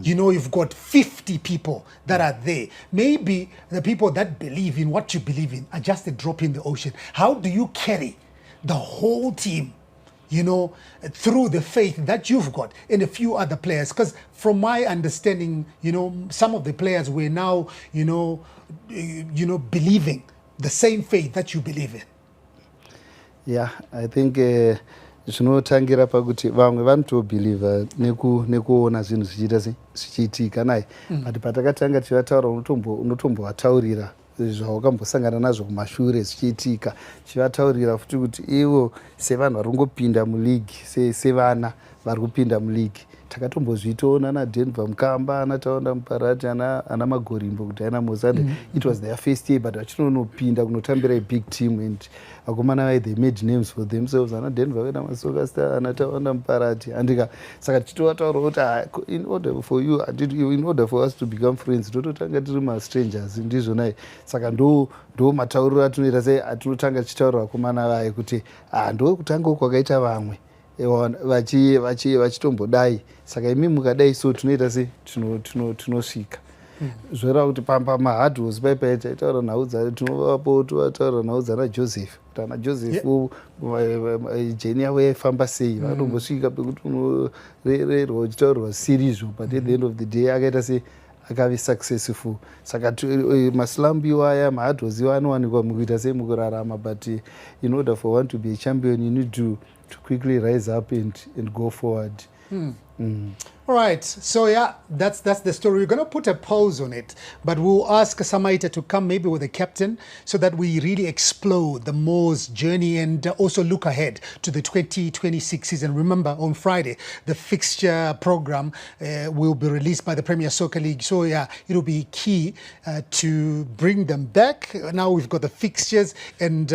You know, you've got 50 people that are there. Maybe the people that believe in what you believe in are just a drop in the ocean. How do you carry the whole team, you know, through the faith that you've got and a few other players? Because from my understanding, you know, some of the players were now, you know, believing the same faith that you believe in. Yeah, I think zvinotangira pakuti vamwe vanotobhilivha nekuona zvinhu zvichiitika naye, but patakatanga tivataura unotombovataurira zvawakambosangana nazvo kumashure zvichiitika, chivataurira futi kuti ivo sevanhu vari kungopinda muligi, sevana vari kupinda muligi. Takatombozvitoona naDenver Mukamba, anataunda Muparati, ana Magorimbo kuti aina Mozambique. It was their first year, but vachinonopinda kunotambira a big team, and akomana vai they made names for themselves. Ana Denver vena Masoka Star, anataunda Muparati. Andika saka tichitotaura kuti in order for us to become friends, tototanga tiri ma-strangers ndizvo nai. Saka ndo matauriro atinoita sei atinotanga tichitaura vakomana vai kuti ndo kutanga kwakaita vamwe vachitombodai, saka imi mukadai so tunoita sei tunosvika. Zvoreva kuti pamahardwors paipai taitaura nhau tinovapo tovataura nhau dzana Joseph kuti ana Joseph jeni yavo yaifamba sei, vanombosvika pekuti unorererwa uchitaurwa sirizvo, but at the end of the day akaita sei akave successful. Saka maslambi aya mahardwors iwo anowanikwa mukuita sei mukurarama, but in order for one to be a champion you need to quickly rise up and go forward. All right, so yeah, that's the story. We're going to put a pause on it, but we'll ask Samaita to come maybe with the captain so that we really explore the MWOS journey and also look ahead to the 2026 season. Remember, on Friday, the fixture program will be released by the Premier Soccer League. So yeah, it'll be key to bring them back. Now we've got the fixtures and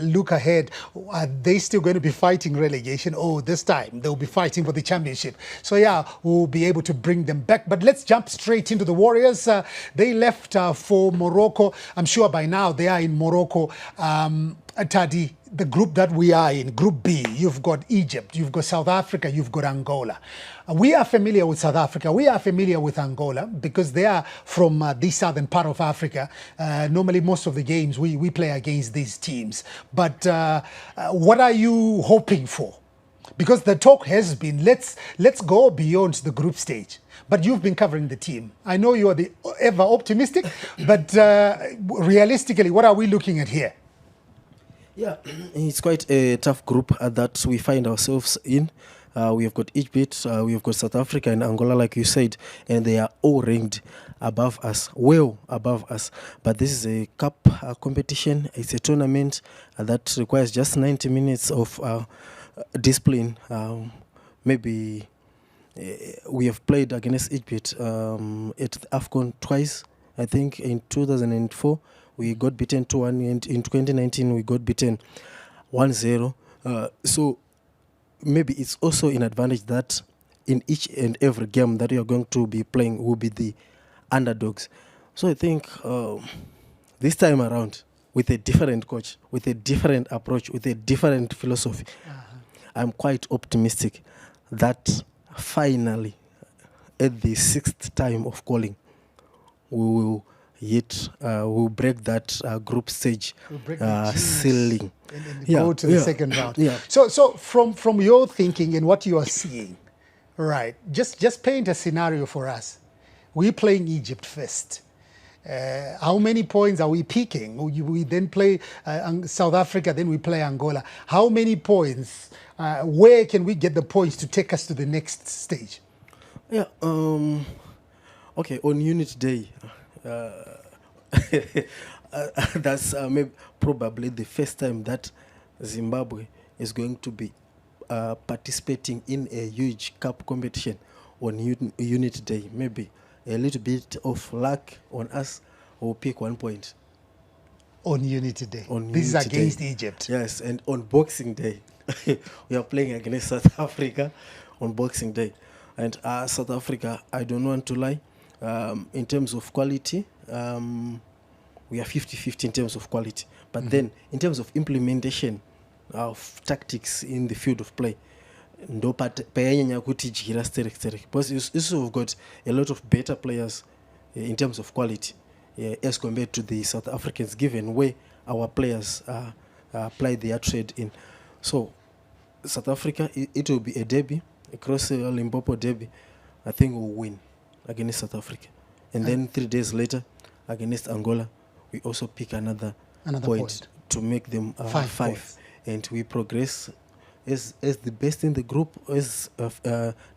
look ahead. Are they still going to be fighting relegation? Oh, this time they'll be fighting for the championship. So yeah, we'll be able to bring them back. But let's jump straight into the Warriors. They left for Morocco. I'm sure by now they are in Morocco. Tadi, the group that we are in, Group B, you've got Egypt, you've got South Africa, you've got Angola. We are familiar with South Africa. We are familiar with Angola because they are from the southern part of Africa. Normally, most of the games we play against these teams. But what are you hoping for? Because the talk has been, let's go beyond the group stage. But you've been covering the team. I know you are the ever optimistic, but realistically, what are we looking at here? Yeah, it's quite a tough group that we find ourselves in. We have got Egypt, we have got South Africa and Angola, like you said, and they are all ranked above us, well above us. But this is a cup competition. It's a tournament that requires just 90 minutes of discipline. Maybe we have played against Egypt at the AFCON twice. I think in 2004 we got beaten 2-1, and in 2019 we got beaten 1-0. So maybe it's also an advantage that in each and every game that we are going to be playing will be the underdogs. So I think this time around, with a different coach, with a different approach, with a different philosophy, I'm quite optimistic that finally, at the 6th time of calling, we will we'll break that group stage ceiling and go to the second round. Yeah. So from your thinking and what you are seeing, right? Just paint a scenario for us. We're playing Egypt first. How many points are we picking? We then play South Africa, then we play Angola. How many points? Where can we get the points to take us to the next stage? Yeah. Okay. On unit day, that's maybe probably the first time that Zimbabwe is going to be participating in a huge cup competition on unit day. Maybe a little bit of luck on us will pick 1 point. On Unity Day. On This is Unity against Day. Egypt. Yes, and on Boxing Day, we are playing against South Africa on Boxing Day. And South Africa, I don't want to lie, in terms of quality, we are 50-50 in terms of quality. But then, in terms of implementation of tactics in the field of play, because we've got a lot of better players in terms of quality as compared to the South Africans, given where our players apply their trade in. So, South Africa, it will be a derby, across Limpopo derby. I think we'll win against South Africa. And then 3 days later, against Angola, we also pick another point to make them 5. And we progress as the best in the group, as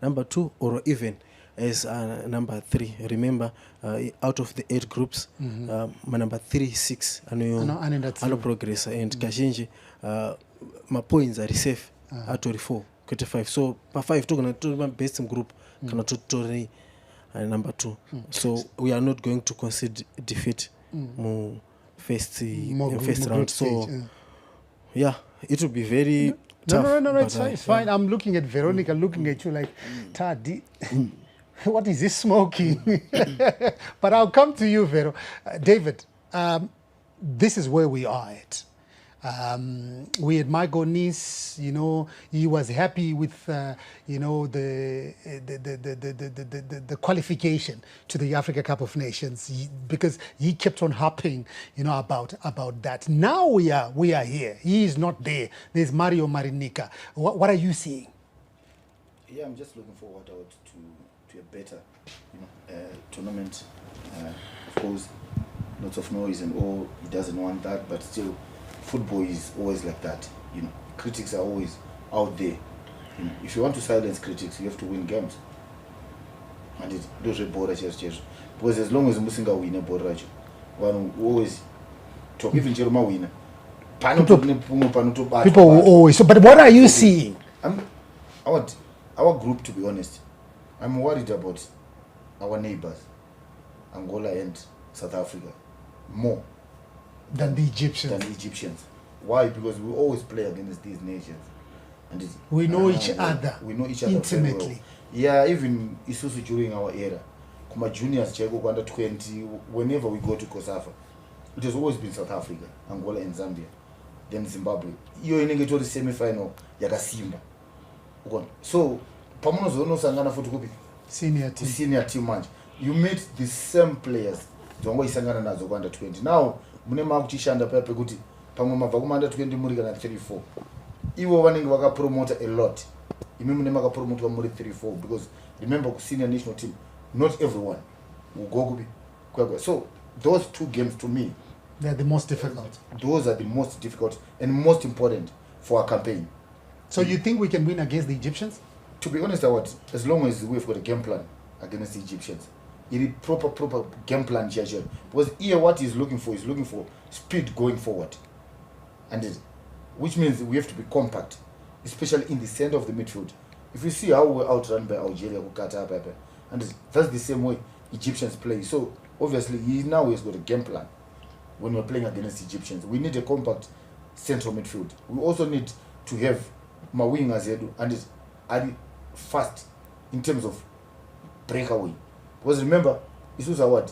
number 2, or even as number 3. Remember, out of the 8 groups, my number 3, 6, ano progress. And Kashinji, my points are safe at 24, 45. So, per 5, to my best in group, cannot to number 2. So, we are not going to concede defeat first round. So, yeah, it will be very tough. No, it's fine. It's fine. I'm looking at Veronica, looking at you like, Tadi, what is this smoking? But I'll come to you, Vero. David, this is where we are at. We had Michael Nice, he was happy with, the qualification to the Africa Cup of Nations because he kept on harping, about that. Now we are here. He is not there. There's Mario Marinica. What are you seeing? Yeah, I'm just looking forward to a better, tournament. Of course, lots of noise and all. He doesn't want that, but still. Football is always like that, Critics are always out there. If you want to silence critics, you have to win games. And it does bora church. Because as long as Musinga win a bora, one always talk. Even Jeroma winner. People will always. So, but what are you seeing? Our group, to be honest, I'm worried about our neighbors, Angola and South Africa, more than the Egyptians. Why? Because we always play against these nations, and we know each other. We know each other intimately. Well. Yeah, even Isusu during our era, Kuma juniors, Chego under 20. Whenever we go to Kosafa, it has always been South Africa, Angola, and Zambia, then Zimbabwe. You in the semi-final, Yagasimba. So, Pamono Sangana Fotokopi, senior team match. You meet the same players. Zongo Isangana nazo under 20. Now. Munema kuchishanda pepe kuti pamwe mabva kumanda 20 muri kana 34 ivo vanenge vakapromota a lot imi munema kapromotwa muri 34 because remember ku senior national team not everyone will go kubi kwekwe. So those 2 games to me, they're the most difficult. Those are the most difficult and most important for our campaign. So you think we can win against the Egyptians? To be honest, as long as we've got a game plan against the Egyptians, it is proper game plan, because here what he's looking for is looking for speed going forward, and which means we have to be compact, especially in the center of the midfield. If you see how we're outrun by Algeria, and that's the same way Egyptians play. So obviously he now has got a game plan. When we're playing against Egyptians, we need a compact central midfield. We also need to have Mawinga Zedu and are fast in terms of breakaway. Because remember, this was our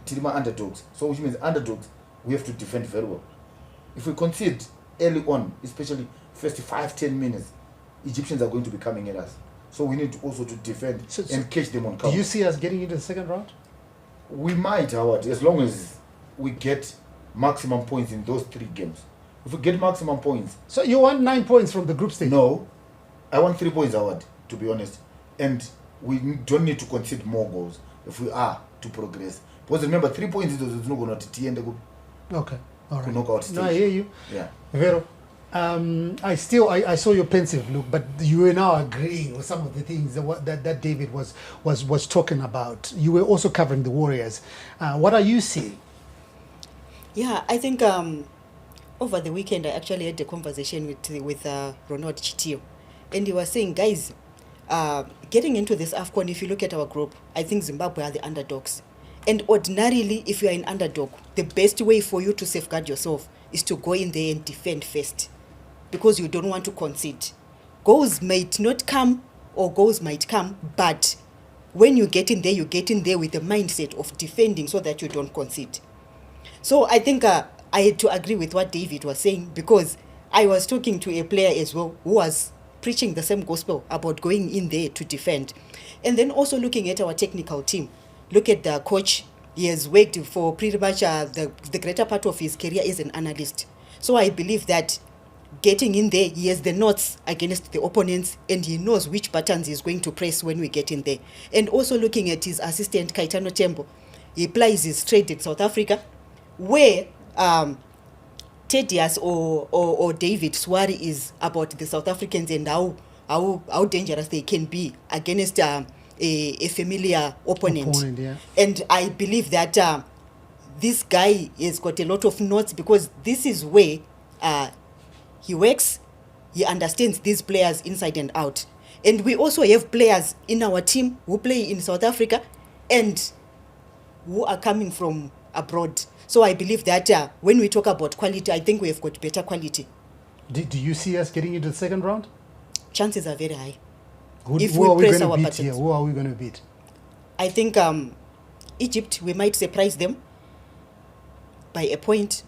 Tilima underdogs. So which means underdogs, we have to defend very well. If we concede early on, especially first 5-10 minutes, Egyptians are going to be coming at us. So we need also to defend and catch them on counter. Do you see us getting into the second round? We might, Howard, as long as we get maximum points in those 3 games. If we get maximum points... So you want 9 points from the group stage? No. I want 3 points, Howard, to be honest. And we don't need to concede more goals if we are to progress. Because remember, 3 points is not going to end the group. Okay. All right. Knockout stage. No, I hear you. Yeah. Vero, I saw your pensive look, but you were now agreeing with some of the things that David was talking about. You were also covering the Warriors. What are you seeing? Yeah, I think over the weekend I actually had a conversation with Ronald Chitio, and he was saying, guys, getting into this AFCON, if you look at our group, I think Zimbabwe are the underdogs. And ordinarily, if you are an underdog, the best way for you to safeguard yourself is to go in there and defend first, because you don't want to concede. Goals might not come, or goals might come, but when you get in there with the mindset of defending so that you don't concede. So I think I had to agree with what David was saying, because I was talking to a player as well who was preaching the same gospel about going in there to defend. And then also looking at our technical team, look at the coach. He has worked for pretty much the greater part of his career as an analyst. So I believe that getting in there, he has the notes against the opponents, and he knows which buttons he's going to press when we get in there. And also looking at his assistant, Kaitano Tembo, he applies his trade in South Africa, where Tedious or David Swari is about the South Africans and how dangerous they can be against a familiar opponent. Yeah. And I believe that this guy has got a lot of notes, because this is where he works, he understands these players inside and out. And we also have players in our team who play in South Africa and who are coming from abroad. So I believe that when we talk about quality, I think we have got better quality. Do you see us getting into the second round? Chances are very high. Who If are we we press going our to beat buttons. here? Who are we going to beat? I think Egypt, we might surprise them by a point.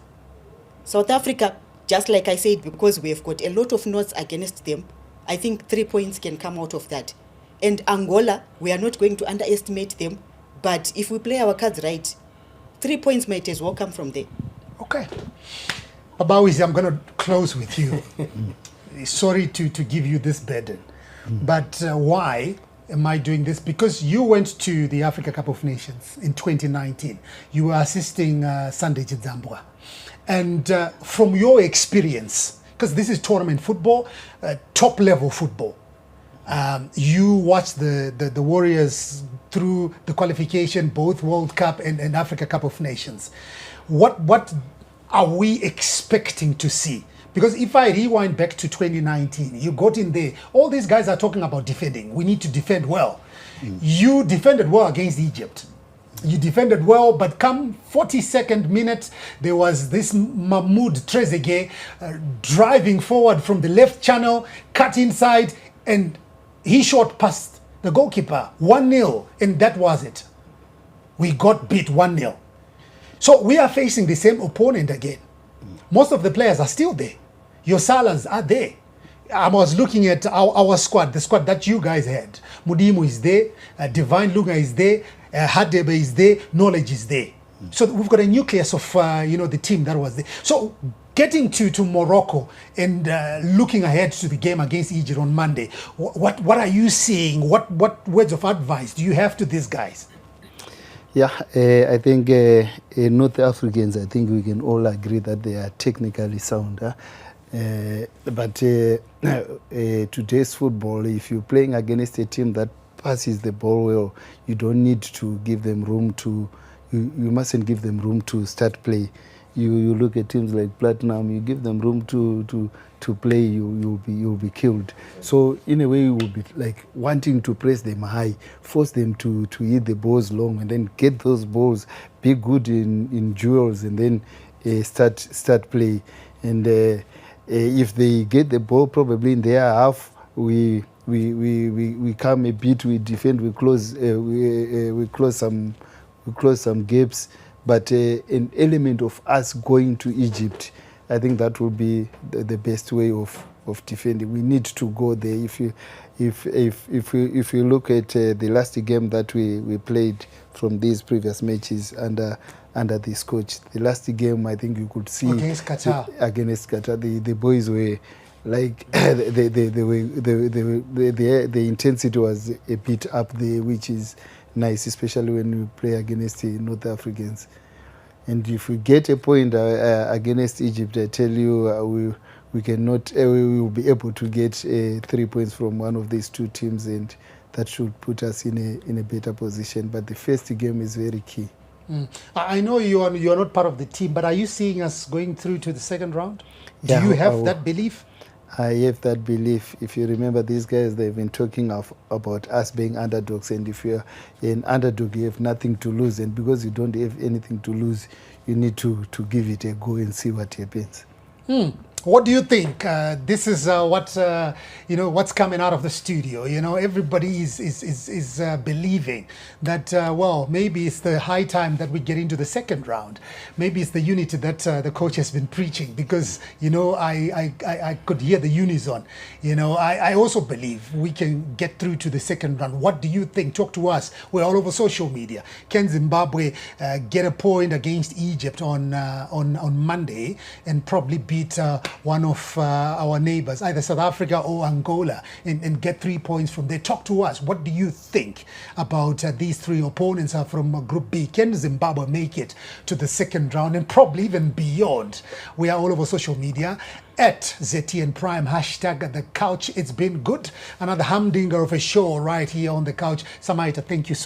South Africa, just like I said, because we have got a lot of notes against them, I think 3 points can come out of that. And Angola, we are not going to underestimate them, but if we play our cards right, 3 points might as well come from there. Okay. Babawizi, I'm going to close with you. Sorry to give you this burden, but why am I doing this? Because you went to the Africa Cup of Nations in 2019. You were assisting Sunday Chidzambwa. And from your experience, because this is tournament football, top-level football, you watched the Warriors through the qualification, both World Cup and Africa Cup of Nations. What are we expecting to see? Because if I rewind back to 2019, you got in there, all these guys are talking about defending. We need to defend well. You defended well against Egypt. You defended well, but come 42nd minute, there was this Mahmoud Trezeguet driving forward from the left channel, cut inside, and he shot past the goalkeeper, 1-0, and that was it. We got beat 1-0. So we are facing the same opponent again. Most of the players are still there. Your Salas are there. I was looking at our squad, the squad that you guys had. Mudimu is there, Divine Lunga is there, Hadebe is there, Knowledge is there. So we've got a nucleus of the team that was there. So getting to Morocco and looking ahead to the game against Egypt on Monday, what are you seeing? What words of advice do you have to these guys? Yeah, I think North Africans, I think we can all agree that they are technically sound. But today's football, if you're playing against a team that passes the ball well, you don't need to give them room to, you mustn't give them room to start play. You look at teams like Platinum, you give them room to play, you'll be killed. So in a way, you will be like wanting to press them high, force them to hit the balls long, and then get those balls, be good in duels, and then start play. And if they get the ball probably in their half, we come a bit, we defend, we close some gaps. But an element of us going to Egypt, I think that will be the best way of defending. We need to go there. If you look at the last game that we played from these previous matches under this coach, the last game I think you could see against Qatar, the boys were like the intensity was a bit up there, which is nice, especially when we play against the North Africans. And if we get a point against Egypt, I tell you, we will be able to get 3 points from one of these two teams, and that should put us in a better position. But the first game is very key. I know you are not part of the team, but are you seeing us going through to the second round? Do Yeah, you have that belief? I have that belief. If you remember, these guys, they've been talking about us being underdogs, and if you're an underdog, you have nothing to lose, and because you don't have anything to lose, you need to give it a go and see what happens. What do you think? This is what's coming out of the studio. Everybody is believing that maybe it's the high time that we get into the second round. Maybe it's the unity that the coach has been preaching, because I could hear the unison. I also believe we can get through to the second round. What do you think? Talk to us. We're all over social media. Can Zimbabwe get a point against Egypt on Monday and probably beat one of our neighbors, either South Africa or Angola, and get 3 points from there? Talk to us. What do you think about these three opponents from Group B? Can Zimbabwe make it to the second round and probably even beyond? We are all over social media at ZTN Prime, hashtag The Couch. It's been good. Another humdinger of a show right here on The Couch. Samaita, thank you so much.